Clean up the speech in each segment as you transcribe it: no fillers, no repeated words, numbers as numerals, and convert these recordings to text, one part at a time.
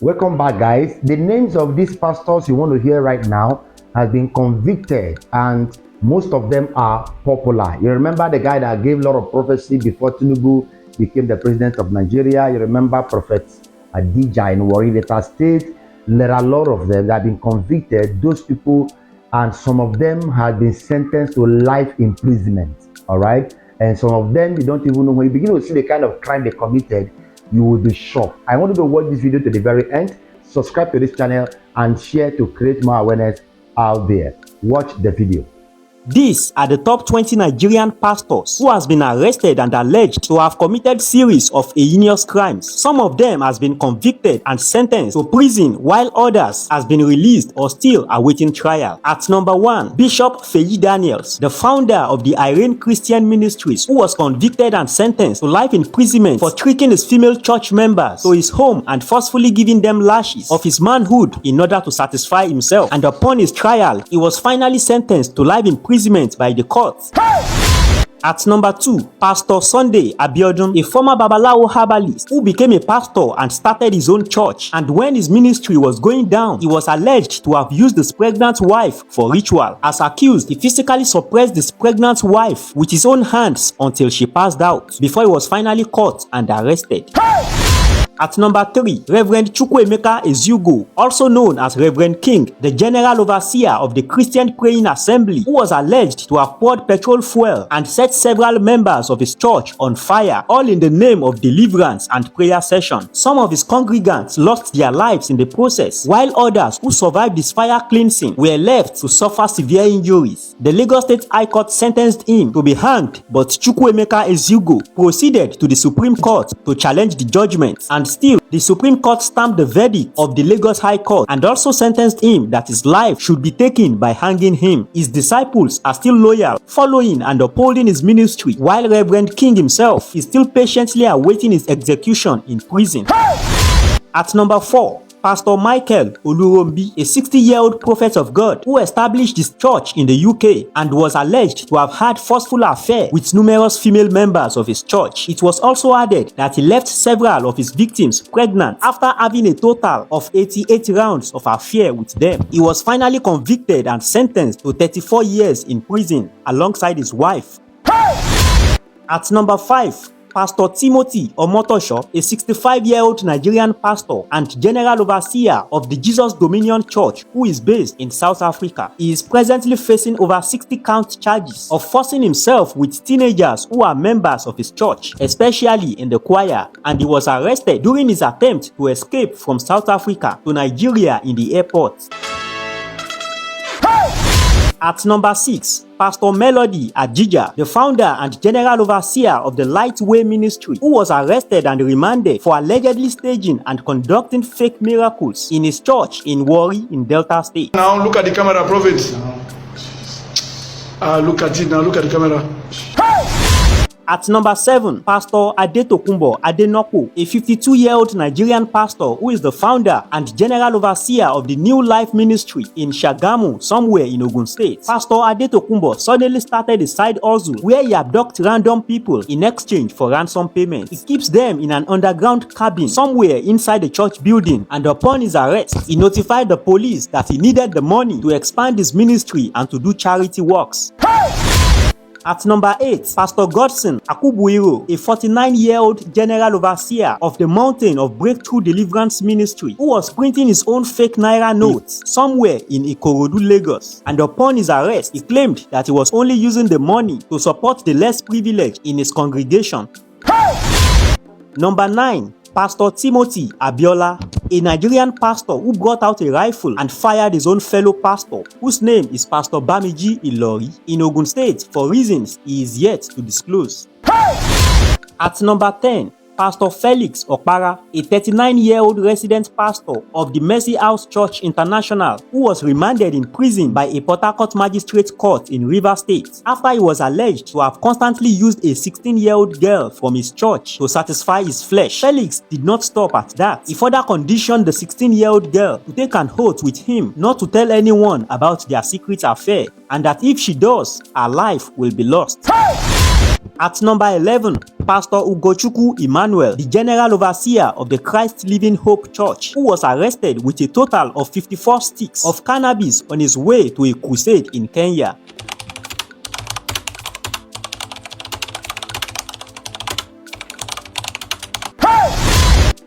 Welcome back, guys. The names of these pastors you want to hear right now has been convicted, and most of them are popular. You remember the guy that gave a lot of prophecy before Tinubu became the president of Nigeria? You remember Prophet Adija in Warri Delta State? There are a lot of them that have been convicted. Those people, and some of them have been sentenced to life imprisonment. All right, and some of them you don't even know. When you begin to see the kind of crime they committed, you will be shocked. I want you to watch this video to the very end, subscribe to this channel, and share to create more awareness out there. Watch the video. These are the top 20 Nigerian pastors who has been arrested and alleged to have committed series of heinous crimes. Some of them has been convicted and sentenced to prison, while others has been released or still awaiting trial. At number 1, Bishop Feyi Daniels, the founder of the Irene Christian Ministries, who was convicted and sentenced to life imprisonment for tricking his female church members to his home and forcefully giving them lashes of his manhood in order to satisfy himself. And upon his trial, he was finally sentenced to life imprisonment by the courts. At number 2, Pastor Sunday Abiodun, a former Babalawo herbalist who became a pastor and started his own church. And when his ministry was going down, he was alleged to have used his pregnant wife for ritual. As accused, he physically suppressed his pregnant wife with his own hands until she passed out before he was finally caught and arrested. At number 3, Reverend Chukwuemeka Eziugo, also known as Reverend King, the General Overseer of the Christian Praying Assembly, who was alleged to have poured petrol fuel and set several members of his church on fire, all in the name of deliverance and prayer session. Some of his congregants lost their lives in the process, while others who survived this fire cleansing were left to suffer severe injuries. The Lagos State High Court sentenced him to be hanged, but Chukwuemeka Eziugo proceeded to the Supreme Court to challenge the judgment, and still, the Supreme Court stamped the verdict of the Lagos High Court and also sentenced him that his life should be taken by hanging him. His disciples are still loyal, following and upholding his ministry, while Reverend King himself is still patiently awaiting his execution in prison. At number 4, Pastor Michael Olurombi, a 60-year-old prophet of God who established his church in the UK and was alleged to have had forceful affair with numerous female members of his church. It was also added that he left several of his victims pregnant after having a total of 88 rounds of affair with them. He was finally convicted and sentenced to 34 years in prison alongside his wife. At number 5, Pastor Timothy Omotosho, a 65-year-old Nigerian pastor and general overseer of the Jesus Dominion Church, who is based in South Africa. He is presently facing over 60-count charges of forcing himself with teenagers who are members of his church, especially in the choir, and he was arrested during his attempt to escape from South Africa to Nigeria in the airport. At number 6, Pastor Melody Ajija, the founder and general overseer of the Lightway Ministry, who was arrested and remanded for allegedly staging and conducting fake miracles in his church in Warri in Delta State. Now look at the camera, prophet. Look at it now, look at the camera. At number 7, Pastor Adetokunbo Adenoko, a 52-year-old Nigerian pastor who is the founder and general overseer of the New Life Ministry in Shagamu, somewhere in Ogun State. Pastor Adetokunbo suddenly started a side hustle where he abducts random people in exchange for ransom payment. He keeps them in an underground cabin somewhere inside the church building, and upon his arrest, he notified the police that he needed the money to expand his ministry and to do charity works. At number 8, Pastor Godson Akubuiro, a 49-year-old general overseer of the Mountain of Breakthrough Deliverance Ministry, who was printing his own fake naira notes somewhere in Ikorodu, Lagos. And upon his arrest, he claimed that he was only using the money to support the less privileged in his congregation. Number 9, Pastor Timothy Abiola, a Nigerian pastor who brought out a rifle and fired his own fellow pastor, whose name is Pastor Bamiji Ilori, in Ogun State for reasons he is yet to disclose. At number 10, Pastor Felix Okpara, a 39-year-old resident pastor of the Mercy House Church International, who was remanded in prison by a Port Harcourt Magistrate Court in Rivers State after he was alleged to have constantly used a 16-year-old girl from his church to satisfy his flesh. Felix did not stop at that. He further conditioned the 16-year-old girl to take an oath with him not to tell anyone about their secret affair, and that if she does, her life will be lost. At number 11, Pastor Ugochukwu Emmanuel, the General Overseer of the Christ Living Hope Church, who was arrested with a total of 54 sticks of cannabis on his way to a crusade in Kenya.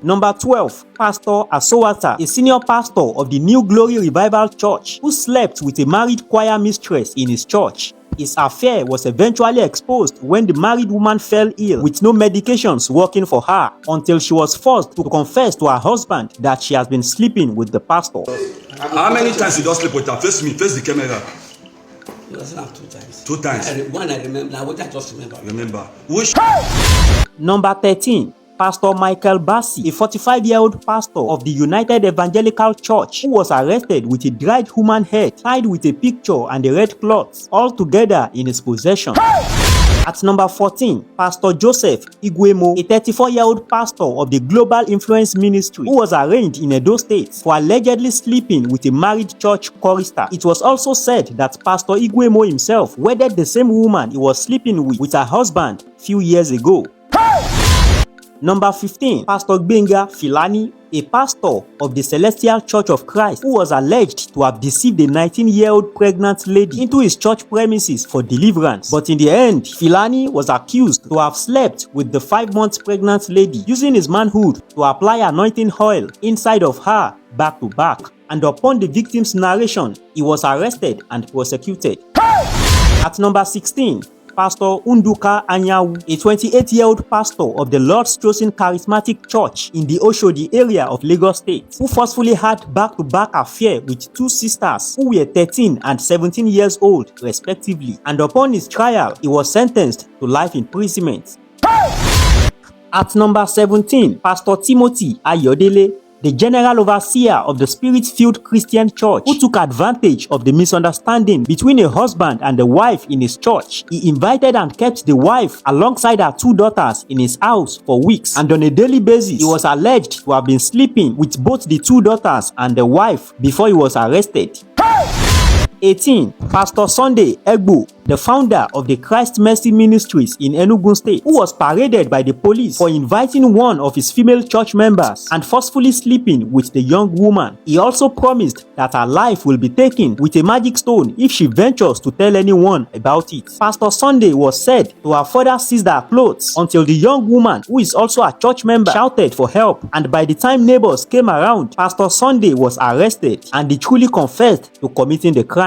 Number 12, Pastor Asowata, a senior pastor of the New Glory Revival Church, who slept with a married choir mistress in his church. His affair was eventually exposed when the married woman fell ill with no medications working for her until she was forced to confess to her husband that she has been sleeping with the pastor. How many times you don't sleep with her? Face me, face the camera. You doesn't have 2 times. 2 times. One I remember, I just remember. Remember. Which? Number 13. Pastor Michael Bassi, a 45-year-old pastor of the United Evangelical Church, who was arrested with a dried human head tied with a picture and a red cloth, all together in his possession. At number 14, Pastor Joseph Igwemo, a 34-year-old pastor of the Global Influence Ministry, who was arraigned in Edo State for allegedly sleeping with a married church chorister. It was also said that Pastor Igwemo himself wedded the same woman he was sleeping with her husband few years ago. Number 15, Pastor Gbenga Filani, a pastor of the Celestial Church of Christ, who was alleged to have deceived a 19-year-old pregnant lady into his church premises for deliverance. But in the end, Filani was accused to have slept with the 5-month pregnant lady, using his manhood to apply anointing oil inside of her back to back. And upon the victim's narration, he was arrested and prosecuted. At number 16, Pastor Unduka Anyawu, a 28-year-old pastor of the Lord's Chosen Charismatic Church in the Oshodi area of Lagos State, who forcefully had back-to-back affair with 2 sisters who were 13 and 17 years old, respectively. And upon his trial, he was sentenced to life imprisonment. At number 17, Pastor Timothy Ayodele, the General Overseer of the Spirit-Filled Christian Church, who took advantage of the misunderstanding between a husband and a wife in his church. He invited and kept the wife alongside her 2 daughters in his house for weeks, and on a daily basis, he was alleged to have been sleeping with both the 2 daughters and the wife before he was arrested. 18. Pastor Sunday Egbo, the founder of the Christ Mercy Ministries in Enugu State, who was paraded by the police for inviting one of his female church members and forcefully sleeping with the young woman. He also promised that her life will be taken with a magic stone if she ventures to tell anyone about it. Pastor Sunday was said to have further seized her clothes until the young woman, who is also a church member, shouted for help, and by the time neighbors came around, Pastor Sunday was arrested and he truly confessed to committing the crime.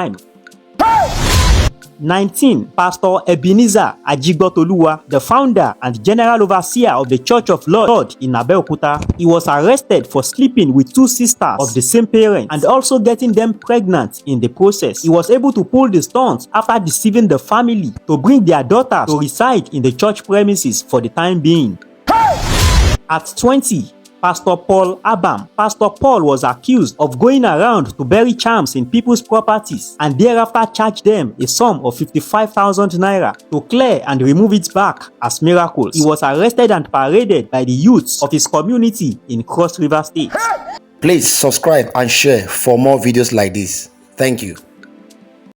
19. Pastor Ebenezer Ajigbotoluwa, the founder and general overseer of the Church of Lord in Abeokuta. He was arrested for sleeping with 2 sisters of the same parents and also getting them pregnant in the process. He was able to pull the stunt after deceiving the family to bring their daughter to reside in the church premises for the time being. At 20, Pastor Paul Abam. Pastor Paul was accused of going around to bury charms in people's properties and thereafter charged them a sum of 55,000 naira to clear and remove it back as miracles. He was arrested and paraded by the youths of his community in Cross River State. Please subscribe and share for more videos like this. Thank you.